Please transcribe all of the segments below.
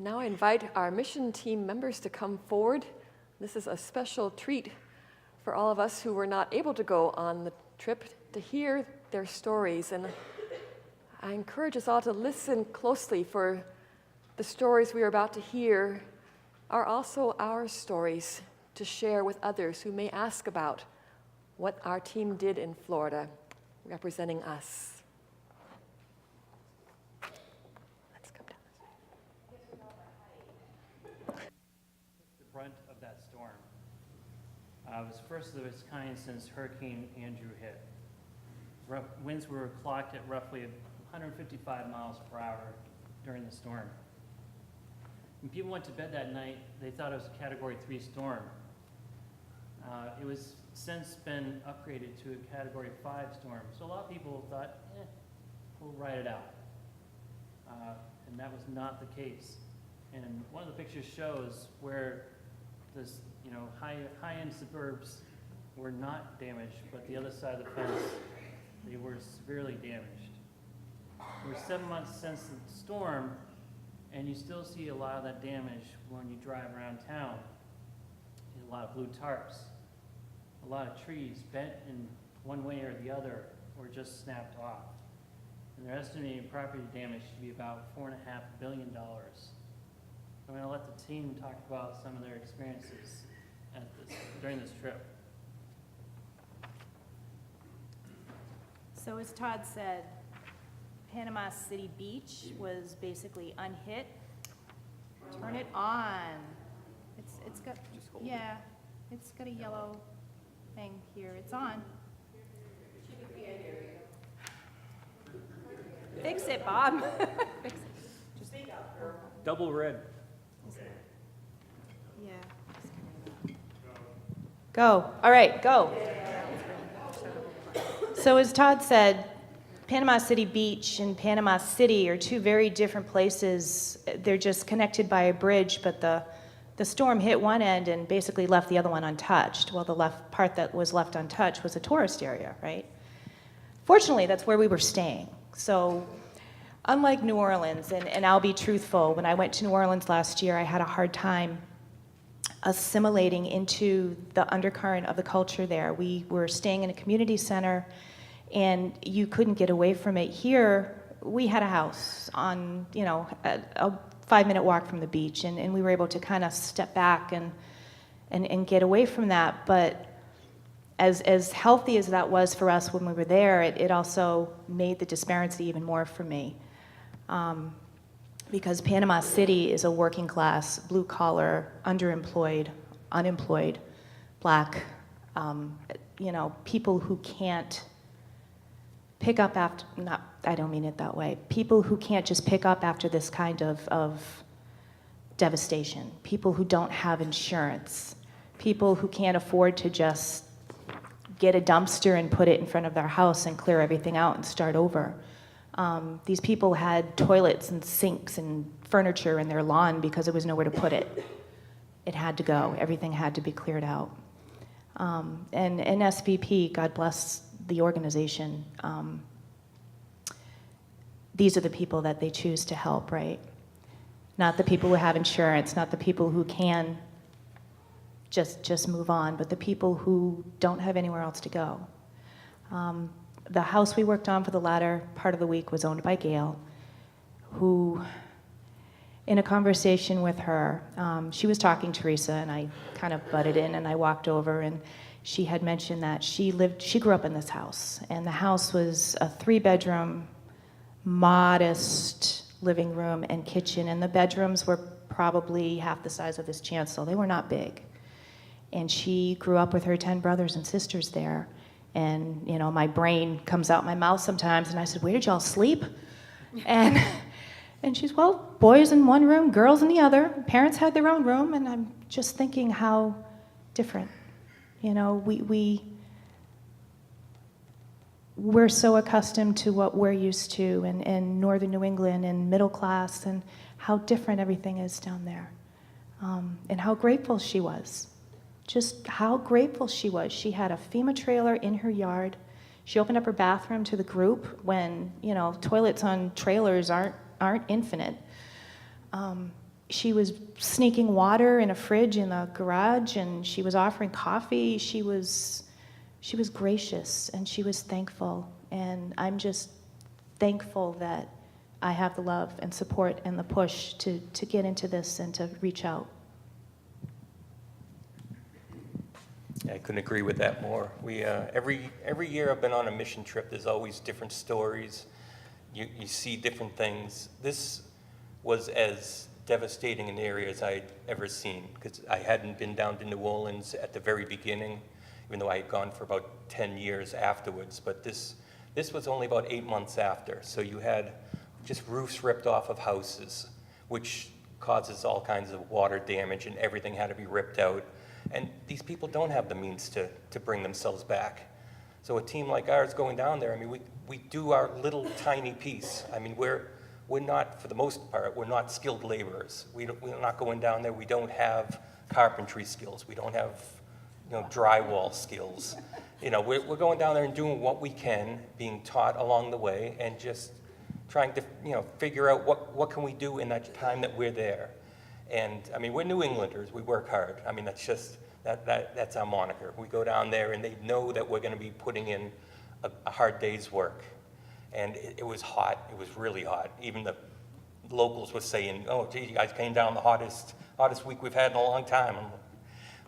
Now I invite our mission team members to come forward. This is a special treat for all of us who were not able to go on the trip to hear their stories. And I encourage us all to listen closely, for the stories we are about to hear are also our stories to share with others who may ask about what our team did in Florida, representing us. Let's come down. The brunt of that storm. It was first of its kind since Hurricane Andrew hit. Winds were clocked at roughly 155 miles per hour during the storm. When people went to bed that night, they thought it was a Category 3 storm. It was since been upgraded to a Category 5 storm. So a lot of people thought, we'll ride it out. And that was not the case. And one of the pictures shows where this, high-end suburbs were not damaged, but the other side of the fence, they were severely damaged. We're 7 months since the storm, and you still see a lot of that damage when you drive around town. A lot of blue tarps, a lot of trees bent in one way or the other, or just snapped off. And they're estimating property damage to be about $4.5 billion. I'm going to let the team talk about some of their experiences during this trip. So as Todd said, Panama City Beach was basically unhit. Turn it on. It's got, yeah, it's got a yellow thing here. It's on. Fix it, Bob. Fix it. Just Double red. yeah. Go. All right, go. So as Todd said, Panama City Beach and Panama City are two very different places. They're just connected by a bridge, but the storm hit one end and basically left the other one untouched. Well, the left part that was left untouched was a tourist area, right? Fortunately, that's where we were staying. So unlike New Orleans, and I'll be truthful, when I went to New Orleans last year, I had a hard time assimilating into the undercurrent of the culture there. We were staying in a community center, and you couldn't get away from it. Here, we had a house on, a 5-minute walk from the beach, and we were able to kind of step back and get away from that. But as healthy as that was for us when we were there, it also made the disparity even more for me. Because Panama City is a working class, blue collar, underemployed, unemployed, black, people who can't pick up after, I don't mean it that way, people who can't just pick up after this kind of devastation, people who don't have insurance, people who can't afford to just get a dumpster and put it in front of their house and clear everything out and start over. These people had toilets and sinks and furniture in their lawn because there was nowhere to put it. It had to go. Everything had to be cleared out. And SVP, God bless the organization, these are the people that they choose to help, right? Not the people who have insurance, not the people who can just move on, but the people who don't have anywhere else to go. The house we worked on for the latter part of the week was owned by Gail, who, in a conversation with her, she was talking to Teresa, and I kind of butted in, and I walked over, and she had mentioned that she grew up in this house, and the house was a 3-bedroom, modest living room and kitchen, and the bedrooms were probably half the size of this chancel. They were not big. And she grew up with her 10 brothers and sisters there. And, my brain comes out my mouth sometimes, and I said, "Where did y'all sleep?" And she's, "Well, boys in one room, girls in the other. Parents had their own room." And I'm just thinking how different. We're so accustomed to what we're used to in northern New England and middle class, and how different everything is down there. And how grateful she was. Just how grateful she was. She had a FEMA trailer in her yard. She opened up her bathroom to the group when, toilets on trailers aren't infinite. she was sneaking water in a fridge in the garage, and she was offering coffee. She was gracious, and she was thankful. And I'm just thankful that I have the love and support and the push to get into this and to reach out. I couldn't agree with that more. We every year I've been on a mission trip, there's always different stories. You see different things. This was as devastating an area as I'd ever seen, because I hadn't been down to New Orleans at the very beginning, even though I had gone for about 10 years afterwards. But this was only about 8 months after. So you had just roofs ripped off of houses, which causes all kinds of water damage, and everything had to be ripped out. And these people don't have the means to bring themselves back. So a team like ours going down there, I mean, we do our little tiny piece. I mean, we're not, for the most part, we're not skilled laborers. We're not going down there. We don't have carpentry skills. We don't have, drywall skills. We're going down there and doing what we can, being taught along the way, and just trying to, figure out what can we do in that time that we're there. And I mean, we're New Englanders. We work hard. I mean, that's just that's our moniker. We go down there, and they know that we're going to be putting in a hard day's work. And it was hot. It was really hot. Even the locals were saying, "Oh, gee, you guys came down the hottest week we've had in a long time." I'm like,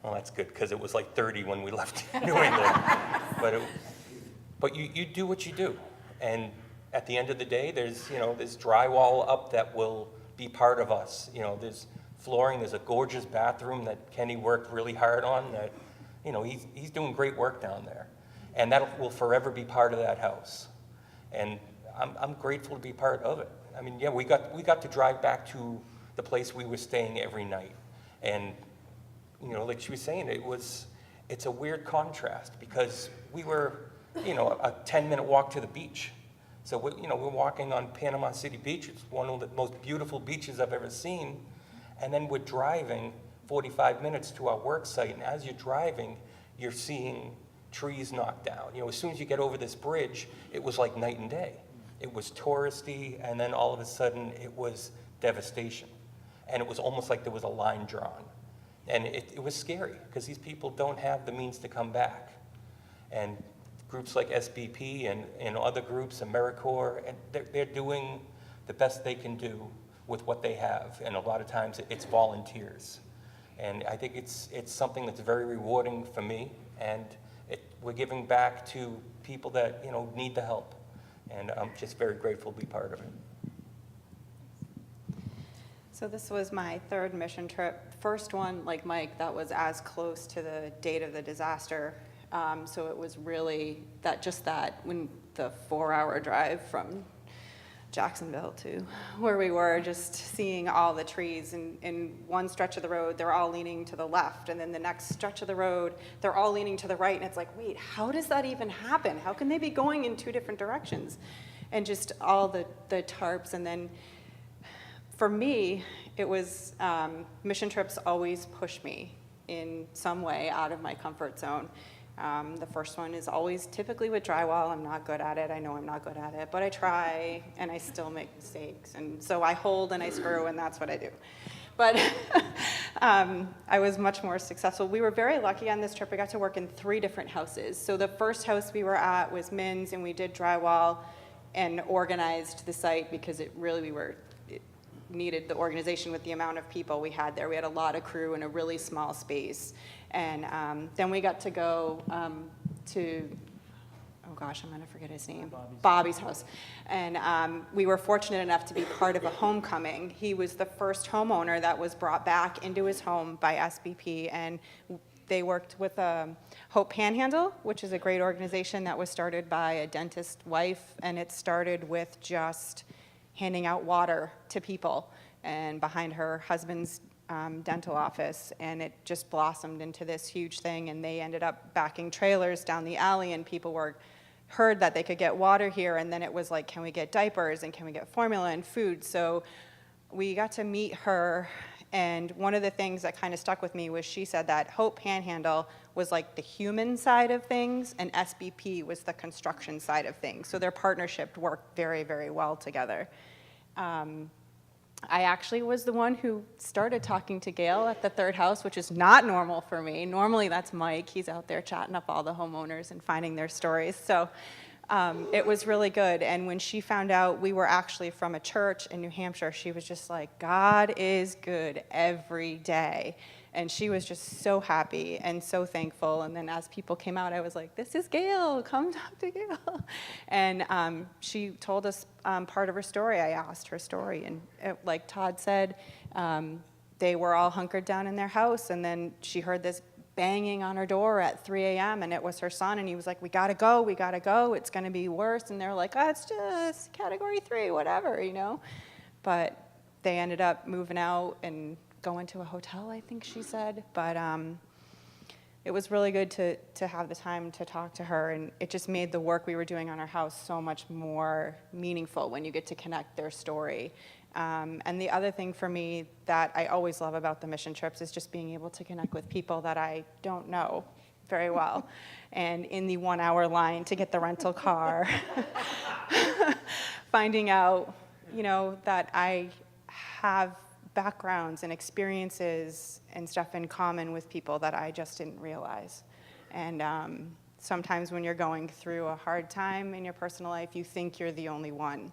well, that's good, because it was like 30 when we left New England. But you do what you do, and at the end of the day, there's drywall up that will be part of us. There's flooring. There's a gorgeous bathroom that Kenny worked really hard on. That he's doing great work down there, and that will forever be part of that house. And I'm grateful to be part of it. I mean, yeah, we got to drive back to the place we were staying every night, and like she was saying, it's a weird contrast, because we were a 10-minute walk to the beach. So we're walking on Panama City Beach. It's one of the most beautiful beaches I've ever seen. And then we're driving 45 minutes to our work site, and as you're driving, you're seeing trees knocked down. As soon as you get over this bridge, it was like night and day. It was touristy, and then all of a sudden, it was devastation. And it was almost like there was a line drawn. And it was scary, because these people don't have the means to come back. And groups like SBP and other groups, AmeriCorps, and they're doing the best they can do with what they have, and a lot of times it's volunteers. And I think it's something that's very rewarding for me, and we're giving back to people that need the help, and I'm just very grateful to be part of it. So this was my third mission trip. First one, like Mike, that was as close to the date of the disaster. So it was really when the 4-hour drive from Jacksonville to where we were, just seeing all the trees, and in one stretch of the road, they're all leaning to the left, and then the next stretch of the road, they're all leaning to the right, and it's like, wait, how does that even happen? How can they be going in two different directions? And just all the tarps, and then for me, it was, mission trips always push me in some way out of my comfort zone. The first one is always typically with drywall. I'm not good at it. I know I'm not good at it, but I try, and I still make mistakes. And so I hold and I screw, and that's what I do. But I was much more successful. We were very lucky on this trip. We got to work in 3 different houses. So the first house we were at was Min's, and we did drywall and organized the site, because it needed the organization with the amount of people we had there. We had a lot of crew in a really small space. And then we got to go to, oh gosh, I'm gonna forget his name. Bobby's house. And we were fortunate enough to be part of a homecoming. He was the first homeowner that was brought back into his home by SBP, and they worked with Hope Panhandle, which is a great organization that was started by a dentist wife, and it started with just handing out water to people, and behind her husband's dental office, and it just blossomed into this huge thing, and they ended up backing trailers down the alley, and people heard that they could get water here, and then it was like, can we get diapers, and can we get formula and food? So we got to meet her, and one of the things that kind of stuck with me was she said that Hope Panhandle was like the human side of things, and SBP was the construction side of things. So their partnership worked very, very well together. I actually was the one who started talking to Gail at the third house, which is not normal for me. Normally that's Mike. He's out there chatting up all the homeowners and finding their stories. So it was really good. And when she found out we were actually from a church in New Hampshire, she was just like, God is good every day. And she was just so happy and so thankful. And then as people came out, I was like, this is Gail, come talk to Gail. And she told us part of her story. I asked her story. And like Todd said, they were all hunkered down in their house. And then she heard this banging on her door at 3 a.m. and it was her son. And he was like, we gotta go, it's gonna be worse. And they're like, oh, it's just category 3, whatever, you know. But they ended up moving out and going to a hotel, I think she said. But it was really good to have the time to talk to her, and it just made the work we were doing on our house so much more meaningful when you get to connect their story. And the other thing for me that I always love about the mission trips is just being able to connect with people that I don't know very well. And in the 1-hour line to get the rental car, finding out, you know, that I have backgrounds and experiences and stuff in common with people that I just didn't realize. And sometimes when you're going through a hard time in your personal life, you think you're the only one.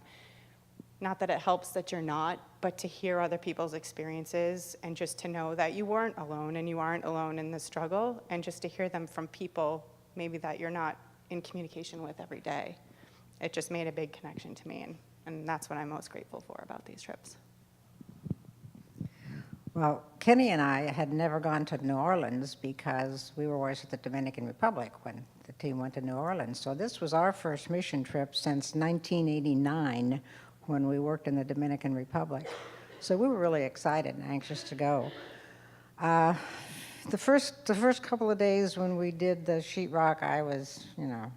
Not that it helps that you're not, but to hear other people's experiences and just to know that you weren't alone and you aren't alone in the struggle, and just to hear them from people maybe that you're not in communication with every day. It just made a big connection to me, and that's what I'm most grateful for about these trips. Well, Kenny and I had never gone to New Orleans because we were always at the Dominican Republic when the team went to New Orleans. So this was our first mission trip since 1989 when we worked in the Dominican Republic. So we were really excited and anxious to go. The first couple of days when we did the sheetrock, I was, you know,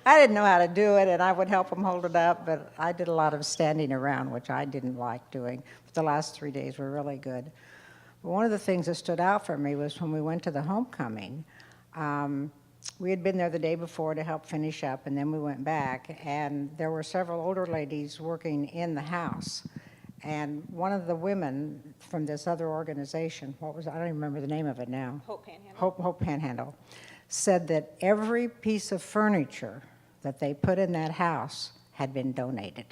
I didn't know how to do it, and I would help them hold it up, but I did a lot of standing around, which I didn't like doing. But the last 3 days were really good. But one of the things that stood out for me was when we went to the homecoming. We had been there the day before to help finish up, and then we went back, and there were several older ladies working in the house. And one of the women from this other organization, I don't even remember the name of it now. Hope Panhandle. Hope Panhandle, said that every piece of furniture that they put in that house had been donated.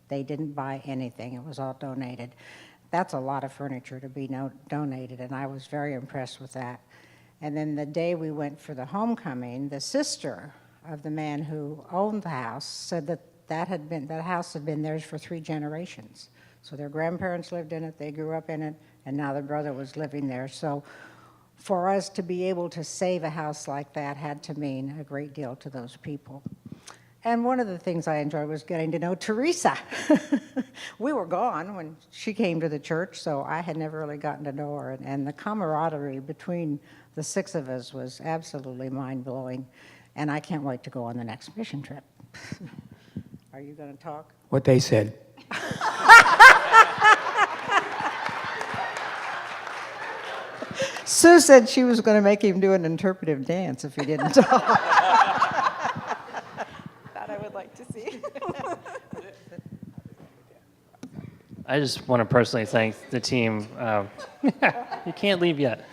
They didn't buy anything, it was all donated. That's a lot of furniture to be donated, and I was very impressed with that. And then the day we went for the homecoming, the sister of the man who owned the house said that house had been theirs for 3 generations. So their grandparents lived in it, they grew up in it, and now their brother was living there. So for us to be able to save a house like that had to mean a great deal to those people. And one of the things I enjoyed was getting to know Teresa. We were gone when she came to the church, so I had never really gotten to know her. And the camaraderie between the 6 of us was absolutely mind-blowing. And I can't wait to go on the next mission trip. Are you going to talk? What they said. Sue said she was going to make him do an interpretive dance if he didn't talk. That I would like to see. I just want to personally thank the team. You can't leave yet.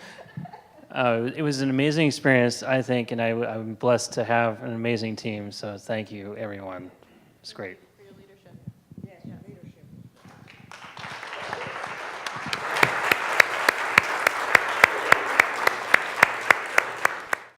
It was an amazing experience, I think, and I'm blessed to have an amazing team. So thank you, everyone. It's great.